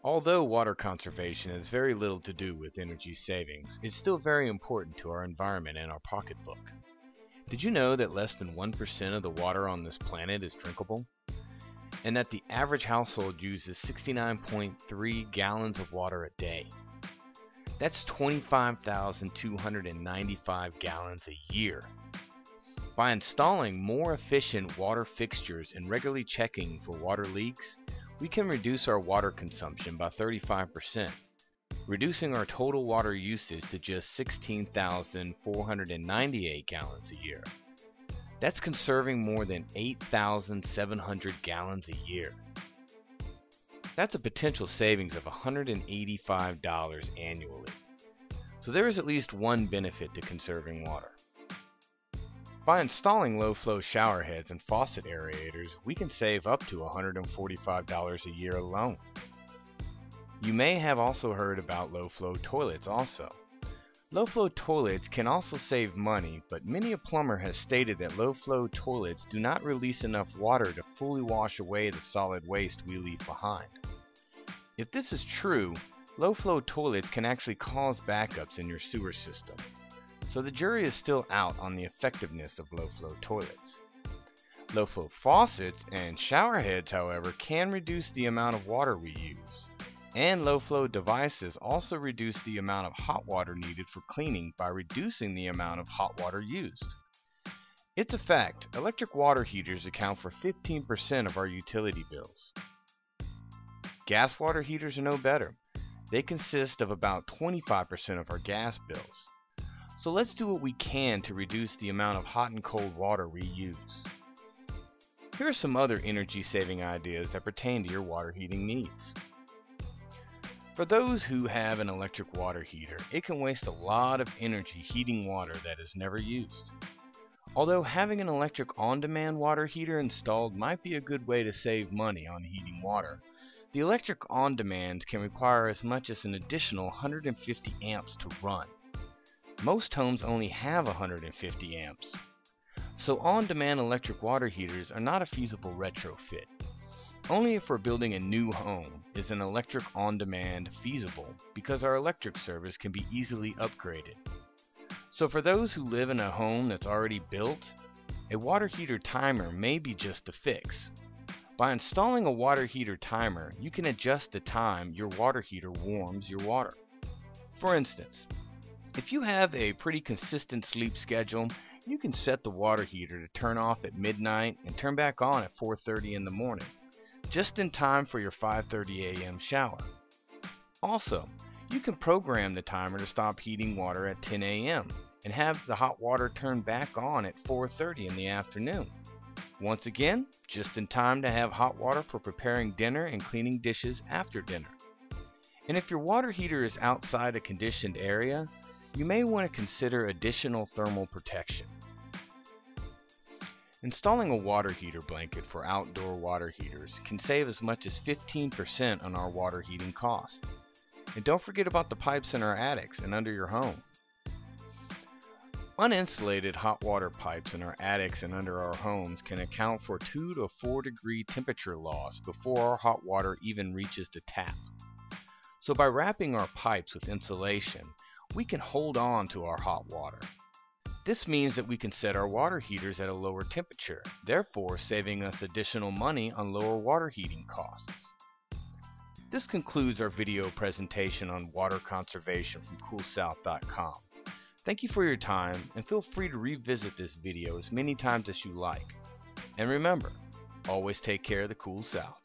Although water conservation has very little to do with energy savings, it's still very important to our environment and our pocketbook. Did you know that less than 1% of the water on this planet is drinkable? And that the average household uses 69.3 gallons of water a day? That's 25,295 gallons a year. By installing more efficient water fixtures and regularly checking for water leaks, we can reduce our water consumption by 35%, reducing our total water usage to just 16,498 gallons a year. That's conserving more than 8,700 gallons a year. That's a potential savings of $185 annually. So there is at least one benefit to conserving water. By installing low-flow shower heads and faucet aerators, we can save up to $145 a year alone. You may have also heard about low-flow toilets also. Low-flow toilets can also save money, but many a plumber has stated that low-flow toilets do not release enough water to fully wash away the solid waste we leave behind. If this is true, low-flow toilets can actually cause backups in your sewer system. So the jury is still out on the effectiveness of low-flow toilets. Low-flow faucets and shower heads, however, can reduce the amount of water we use. And low-flow devices also reduce the amount of hot water needed for cleaning by reducing the amount of hot water used. It's a fact, electric water heaters account for 15% of our utility bills. Gas water heaters are no better. They consist of about 25% of our gas bills. So let's do what we can to reduce the amount of hot and cold water we use. Here are some other energy saving ideas that pertain to your water heating needs. For those who have an electric water heater, it can waste a lot of energy heating water that is never used. Although having an electric on-demand water heater installed might be a good way to save money on heating water, the electric on-demand can require as much as an additional 150 amps to run. Most homes only have 150 amps. So on-demand electric water heaters are not a feasible retrofit. Only if we're building a new home is an electric on-demand feasible, because our electric service can be easily upgraded. So for those who live in a home that's already built, a water heater timer may be just a fix. By installing a water heater timer, you can adjust the time your water heater warms your water. For instance, if you have a pretty consistent sleep schedule, you can set the water heater to turn off at midnight and turn back on at 4:30 in the morning, just in time for your 5:30 a.m. shower. Also, you can program the timer to stop heating water at 10 a.m. and have the hot water turn back on at 4:30 in the afternoon. Once again, just in time to have hot water for preparing dinner and cleaning dishes after dinner. And if your water heater is outside a conditioned area, you may want to consider additional thermal protection. Installing a water heater blanket for outdoor water heaters can save as much as 15% on our water heating costs. And don't forget about the pipes in our attics and under your home. Uninsulated hot water pipes in our attics and under our homes can account for 2 to 4 degree temperature loss before our hot water even reaches the tap. So by wrapping our pipes with insulation, we can hold on to our hot water. This means that we can set our water heaters at a lower temperature, therefore saving us additional money on lower water heating costs. This concludes our video presentation on water conservation from CoolSouth.com. Thank you for your time, and feel free to revisit this video as many times as you like. And remember, always take care of the Cool South.